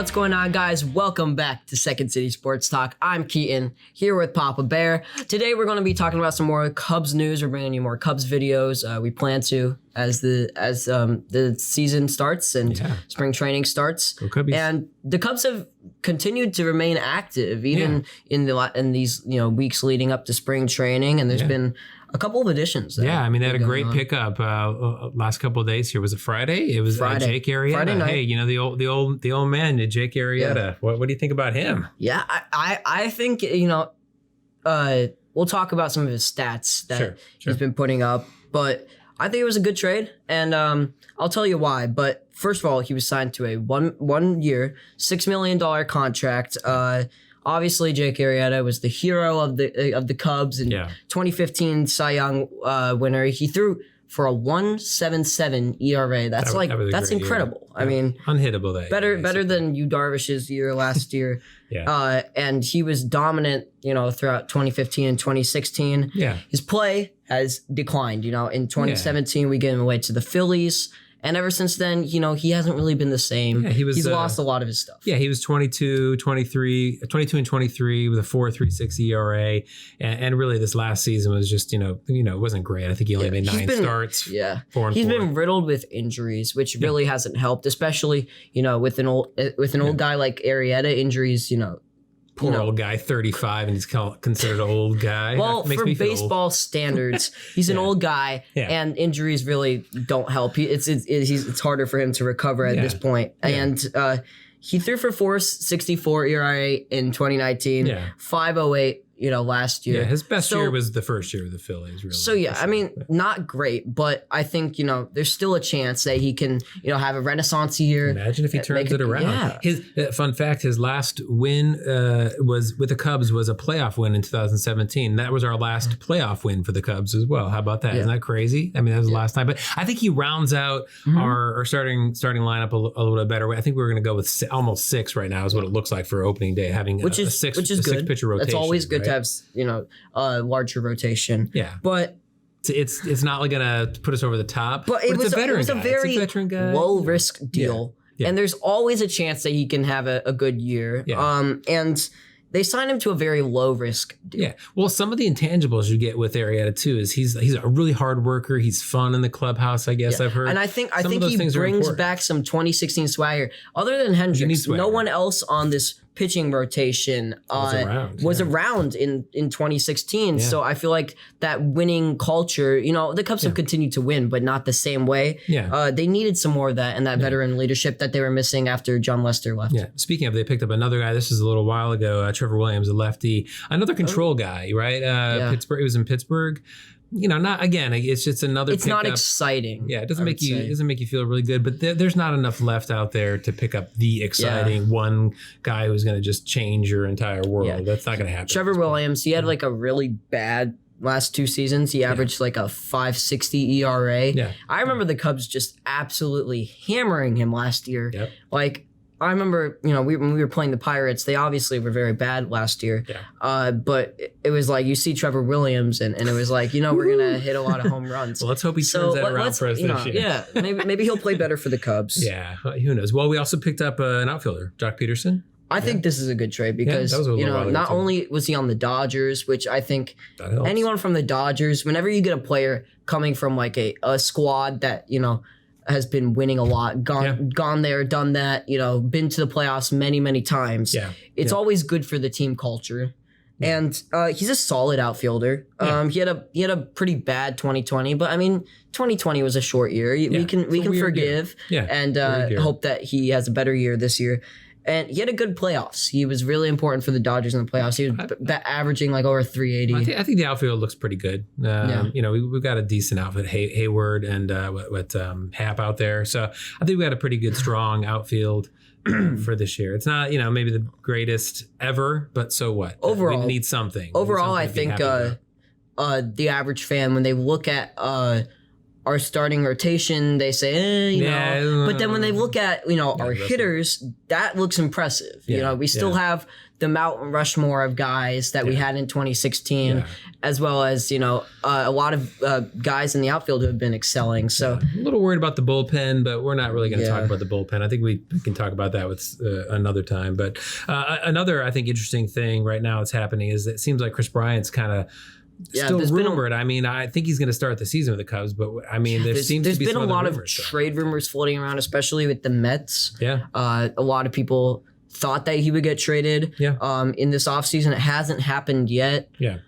What's going on, guys? Welcome back to Second City Sports Talk. I'm Keaton, here with Papa Bear. Today we're going to be talking about some more Cubs news. We're bringing you more Cubs videos. We plan to as the season starts and spring training starts. Go Cubbies. And the Cubs have continued to remain active even in these weeks leading up to spring training, and there's been a couple of additions. They had a great pickup last couple of days here. Was it Friday? It was Jake Arrieta. Friday night. Hey, the old man, Jake Arrieta. Yeah. What do you think about him? Yeah, I think we'll talk about some of his stats that he's been putting up, but I think it was a good trade, and I'll tell you why. But first of all, he was signed to a one year, $6 million contract. Obviously, Jake Arrieta was the hero of the Cubs and 2015 Cy Young winner. He threw for a 1.77 ERA. That's incredible. I mean, unhittable. Better than Yu Darvish's year last year. And he was dominant, throughout 2015 and 2016. Yeah, his play has declined. In 2017, we gave him away to the Phillies. And ever since then, he hasn't really been the same. Yeah, he's lost a lot of his stuff. Yeah, he was 22 and 23 with a 4.36 ERA. And really this last season was just, it wasn't great. I think he only made 9 starts. Yeah. He's been riddled with injuries, which really hasn't helped, especially, with an old guy like Arrieta. Injuries, Poor old guy, 35, and he's considered an old guy. Well, for baseball standards, he's an old guy, and injuries really don't help. It's harder for him to recover at this point. Yeah. And he threw for 4.64 ERA in 2019, 5.08. Last year. Yeah, his best year was the first year of the Phillies, really. So, not great, but I think, there's still a chance that he can, have a renaissance year. Imagine if he turns it around. Yeah. His fun fact, his last win was with the Cubs was a playoff win in 2017. That was our last playoff win for the Cubs as well. How about that? Yeah. Isn't that crazy? I mean, that was the last time. But I think he rounds out our starting lineup a little bit better. I think we're going to go with almost 6 right now is what it looks like for opening day, having a 6 pitcher rotation. That's always good, right? To have a larger rotation. Yeah, but it's not like gonna put us over the top. But it was a very low risk deal, and there's always a chance that he can have a good year. Yeah. And they signed him to a very low risk deal. Yeah. Well, some of the intangibles you get with Arrieta too is he's a really hard worker. He's fun in the clubhouse, I guess I've heard. And I think he brings back some 2016 swagger. Other than Hendricks, no one else on this pitching rotation was around in 2016. Yeah. So I feel like that winning culture, the Cubs have continued to win, but not the same way. Yeah. They needed some more of that and that veteran leadership that they were missing after John Lester left. Yeah. Speaking of, they picked up another guy. This is a little while ago. Trevor Williams, a lefty, another control guy, right? Pittsburgh. He was in Pittsburgh. Not again. It's just another. It's not exciting. Yeah, it doesn't make you feel really good. But there's not enough left out there to pick up the exciting one guy who's going to just change your entire world. Yeah. That's not going to happen. Trevor Williams, he had like a really bad last 2 seasons. He averaged like a 5.60 ERA. Yeah, I remember the Cubs just absolutely hammering him last year. Yep. Like, I remember, when we were playing the Pirates, they obviously were very bad last year. Yeah. But it was like, you see Trevor Williams, and it was like, we're going to hit a lot of home runs. Well, let's hope he turns that around for us this year. Yeah, maybe he'll play better for the Cubs. Yeah, who knows? Well, we also picked up an outfielder, Joc Pederson. I think this is a good trade because, not only was he on the Dodgers, which I think anyone from the Dodgers, whenever you get a player coming from like a squad that, has been winning a lot, gone there, done that, been to the playoffs many, many times. Yeah. It's always good for the team culture. Yeah. And he's a solid outfielder. Yeah. He had a pretty bad 2020, but I mean 2020 was a short year. We can forgive and hope that he has a better year this year. And he had a good playoffs. He was really important for the Dodgers in the playoffs. He was averaging like over 380. I think the outfield looks pretty good. We've got a decent outfit. Hayward and Happ out there. So I think we got a pretty good, strong outfield for this year. It's not, maybe the greatest ever, but so what? Overall, we need something. Overall, I think the average fan, when they look at our starting rotation, they say, but then when they look at, our hitters, that looks impressive. We still have the Mount Rushmore of guys that we had in 2016, as well as, a lot of guys in the outfield who have been excelling. So a little worried about the bullpen, but we're not really going to talk about the bullpen. I think we can talk about that with another time. But another, I think, interesting thing right now that's happening is that it seems like Kris Bryant's kind of still rumored. I think he's going to start the season with the Cubs, but there's been a lot of trade rumors floating around, especially with the Mets. Yeah. A lot of people thought that he would get traded in this offseason. It hasn't happened yet. Yeah.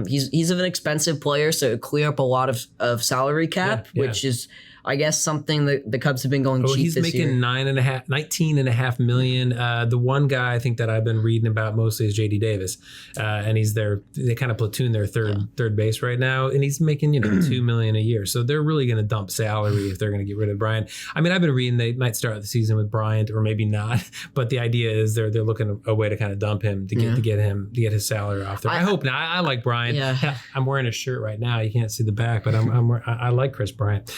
He's an expensive player, so it clear up a lot of salary cap, which is, I guess, something that the Cubs have been going cheap this year. He's making $19.5 million. The one guy I think that I've been reading about mostly is JD Davis, and they kind of platoon their third base right now, and he's making $2 million a year. So they're really going to dump salary if they're going to get rid of Bryant. I've been reading they might start the season with Bryant or maybe not, but the idea is they're looking a way to kind of dump him to get his salary off there. I hope not. I like Bryant. Yeah. I'm wearing his shirt right now. You can't see the back, but I like Kris Bryant.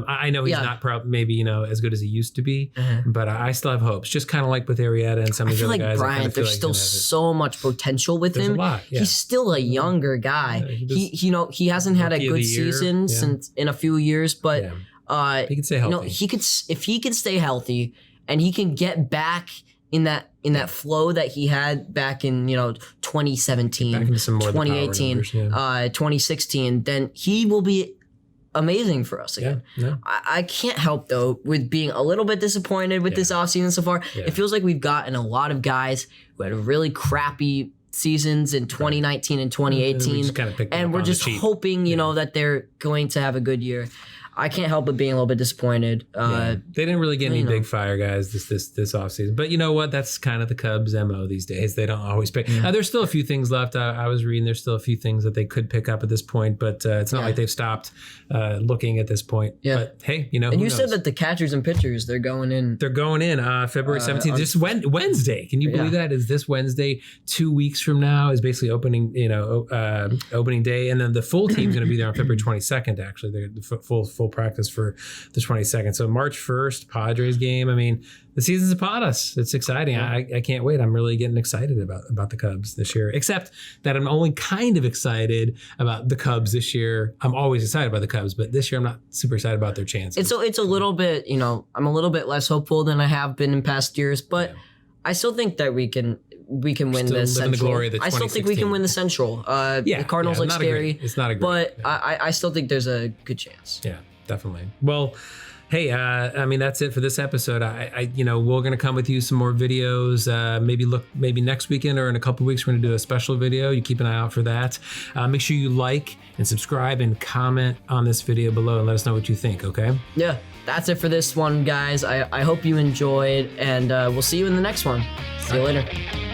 I know he's not maybe as good as he used to be, but I still have hopes. Just kind of like with Arrieta and some of the other guys. Bryant, there's still so much potential with him. A lot, He's still a younger guy. He hasn't had a good season since in a few years, but he can stay healthy. If he can stay healthy and he can get back in that flow that he had back in 2017, 2018, 2016, then he will be amazing for us again. I can't help though with being a little bit disappointed with this offseason so far. It feels like we've gotten a lot of guys who had really crappy seasons in 2019 and 2018, and we're just hoping that they're going to have a good year. I can't help but being a little bit disappointed. They didn't really get any big fire guys this offseason. But you know what? That's kind of the Cubs' MO these days. They don't always pick. There's still a few things left. I was reading there's still a few things that they could pick up at this point, but it's not like they've stopped looking at this point. Yeah. But hey, and you said that the catchers and pitchers, they're going in. They're going in February 17th. Just Wednesday. Can you believe that? Is this Wednesday 2 weeks from now is basically opening day. And then the full team's going to be there on February 22nd, actually. They're the full practice for the 22nd. So March 1st, Padres game. The season's upon us. It's exciting. I can't wait. I'm really getting excited about the Cubs this year, except that I'm only kind of excited about the Cubs this year. I'm always excited about the Cubs, but this year I'm not super excited about their chances. It's a little bit, I'm a little bit less hopeful than I have been in past years, but I still think that we can win the Central. I still think we can win the Central. The Cardinals look scary. It's not a great. But I still think there's a good chance. Yeah, definitely. Well, hey, that's it for this episode. We're gonna come with you some more videos. Maybe next weekend or in a couple weeks we're gonna do a special video. You keep an eye out for that. Make sure you like and subscribe and comment on this video below and let us know what you think. Okay? Yeah, that's it for this one, guys. I hope you enjoyed, and we'll see you in the next one. See you later.